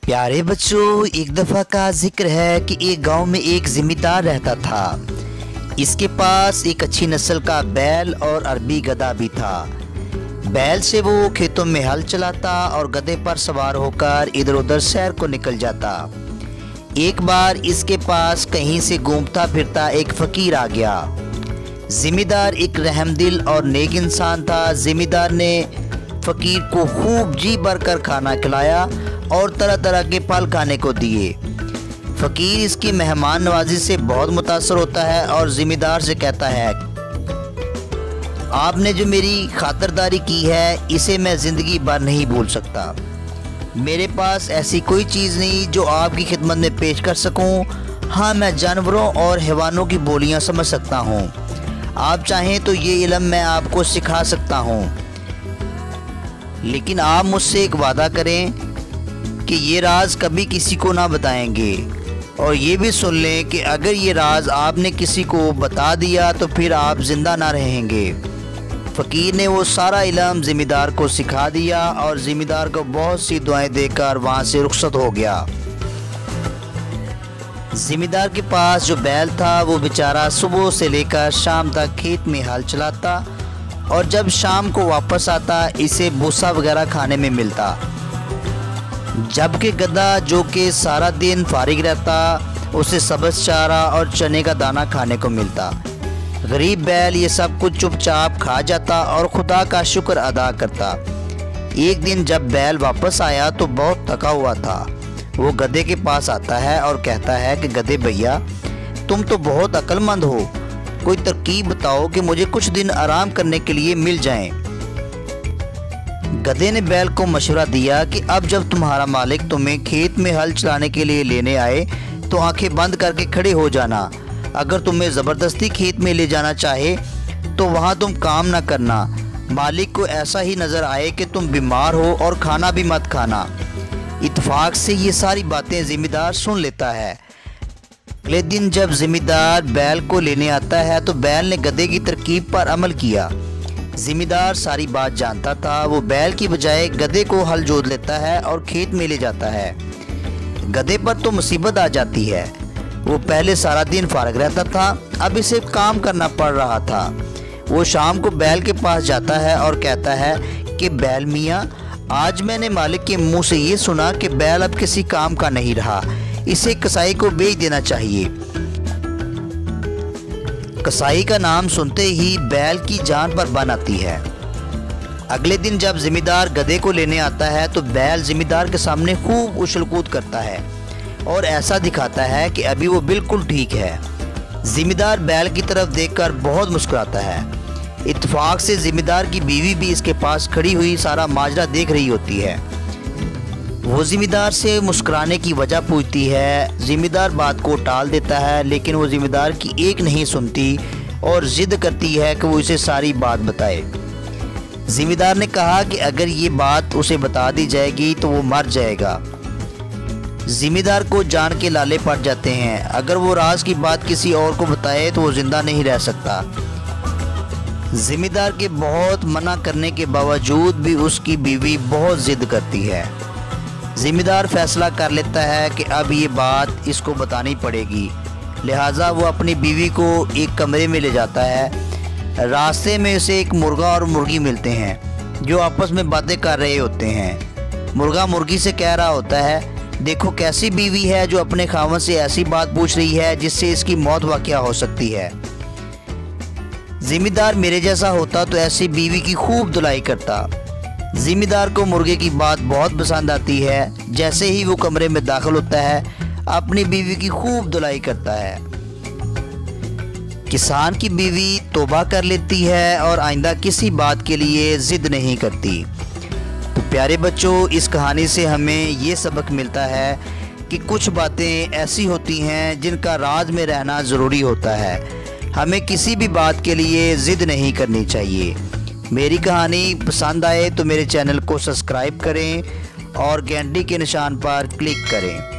प्यारे बच्चों, एक दफ़ा का जिक्र है कि एक गांव में एक ज़मींदार रहता था। इसके पास एक अच्छी नस्ल का बैल और अरबी गधा भी था। बैल से वो खेतों में हल चलाता और गधे पर सवार होकर इधर उधर सैर को निकल जाता। एक बार इसके पास कहीं से घूमता फिरता एक फ़कीर आ गया। ज़मींदार एक रहमदिल और नेक इंसान था। ज़मींदार ने फ़कीर को खूब जी भर कर खाना खिलाया और तरह तरह के फल खाने को दिए। फ़कीर इसकी मेहमान नवाजी से बहुत मुतासर होता है और ज़मींदार से कहता है, आपने जो मेरी खातिरदारी की है इसे मैं ज़िंदगी भर नहीं भूल सकता। मेरे पास ऐसी कोई चीज़ नहीं जो आपकी खिदमत में पेश कर सकूं। हाँ, मैं जानवरों और हैवानों की बोलियां समझ सकता हूं। आप चाहें तो ये इल्म मैं आपको सिखा सकता हूं, लेकिन आप मुझसे एक वादा करें कि ये राज कभी किसी को ना बताएंगे। और ये भी सुन लें कि अगर ये राज आपने किसी को बता दिया तो फिर आप ज़िंदा ना रहेंगे। फ़कीर ने वो सारा इल्म ज़मींदार को सिखा दिया और ज़मींदार को बहुत सी दुआएं देकर वहाँ से रुखसत हो गया। ज़मींदार के पास जो बैल था वो बेचारा सुबह से लेकर शाम तक खेत में हल चलाता और जब शाम को वापस आता इसे भूसा वगैरह खाने में मिलता, जबकि गधा जो कि सारा दिन फारिग रहता उसे सब्ज़ चारा और चने का दाना खाने को मिलता। गरीब बैल ये सब कुछ चुपचाप खा जाता और खुदा का शुक्र अदा करता। एक दिन जब बैल वापस आया तो बहुत थका हुआ था। वो गधे के पास आता है और कहता है कि गधे भैया, तुम तो बहुत अक्लमंद हो, कोई तरकीब बताओ कि मुझे कुछ दिन आराम करने के लिए मिल जाएं। गधे ने बैल को मशवरा दिया कि अब जब तुम्हारा मालिक तुम्हें खेत में हल चलाने के लिए लेने आए तो आंखें बंद करके खड़े हो जाना। अगर तुम्हें ज़बरदस्ती खेत में ले जाना चाहे तो वहाँ तुम काम ना करना। मालिक को ऐसा ही नज़र आए कि तुम बीमार हो और खाना भी मत खाना। इत्तेफाक से ये सारी बातें ज़मींदार सुन लेता है। अगले दिन जब ज़मींदार बैल को लेने आता है तो बैल ने गधे की तरकीब पर अमल किया। ज़मींदार सारी बात जानता था। वो बैल की बजाय गधे को हल जोत लेता है और खेत में ले जाता है। गधे पर तो मुसीबत आ जाती है। वो पहले सारा दिन फारिग रहता था, अब इसे काम करना पड़ रहा था। वो शाम को बैल के पास जाता है और कहता है कि बैल मियाँ, आज मैंने मालिक के मुंह से ये सुना कि बैल अब किसी काम का नहीं रहा, इसे कसाई को बेच देना चाहिए। कसाई का नाम सुनते ही बैल की जान पर बन आती है। अगले दिन जब ज़मींदार गधे को लेने आता है तो बैल ज़मींदार के सामने खूब उछल कूद करता है और ऐसा दिखाता है कि अभी वो बिल्कुल ठीक है। ज़मींदार बैल की तरफ देखकर बहुत मुस्कुराता है। इत्तेफाक से ज़मींदार की बीवी भी इसके पास खड़ी हुई सारा माजरा देख रही होती है। वो ज़मींदार से मुस्कुराने की वजह पूछती है। ज़मींदार बात को टाल देता है, लेकिन वो ज़मींदार की एक नहीं सुनती और ज़िद करती है कि वो इसे सारी बात बताए। ज़मींदार ने कहा कि अगर ये बात उसे बता दी जाएगी तो वो मर जाएगा। ज़मींदार को जान के लाले पड़ जाते हैं। अगर वो राज की बात किसी और को बताए तो वो ज़िंदा नहीं रह सकता। ज़मींदार के बहुत मना करने के बावजूद भी उसकी बीवी बहुत ज़िद करती है। ज़मींदार फैसला कर लेता है कि अब ये बात इसको बतानी पड़ेगी। लिहाजा वो अपनी बीवी को एक कमरे में ले जाता है। रास्ते में उसे एक मुर्गा और मुर्गी मिलते हैं जो आपस में बातें कर रहे होते हैं। मुर्गा मुर्गी से कह रहा होता है, देखो कैसी बीवी है जो अपने खावन से ऐसी बात पूछ रही है जिससे इसकी मौत वाक़या हो सकती है। ज़मींदार मेरे जैसा होता तो ऐसी बीवी की खूब धुलाई करता। ज़मींदार को मुर्गे की बात बहुत पसंद आती है। जैसे ही वो कमरे में दाखिल होता है अपनी बीवी की खूब धुलाई करता है। किसान की बीवी तौबा कर लेती है और आइंदा किसी बात के लिए ज़िद नहीं करती। तो प्यारे बच्चों, इस कहानी से हमें ये सबक मिलता है कि कुछ बातें ऐसी होती हैं जिनका राज में रहना ज़रूरी होता है। हमें किसी भी बात के लिए ज़िद नहीं करनी चाहिए। मेरी कहानी पसंद आए तो मेरे चैनल को सब्सक्राइब करें और घंटी के निशान पर क्लिक करें।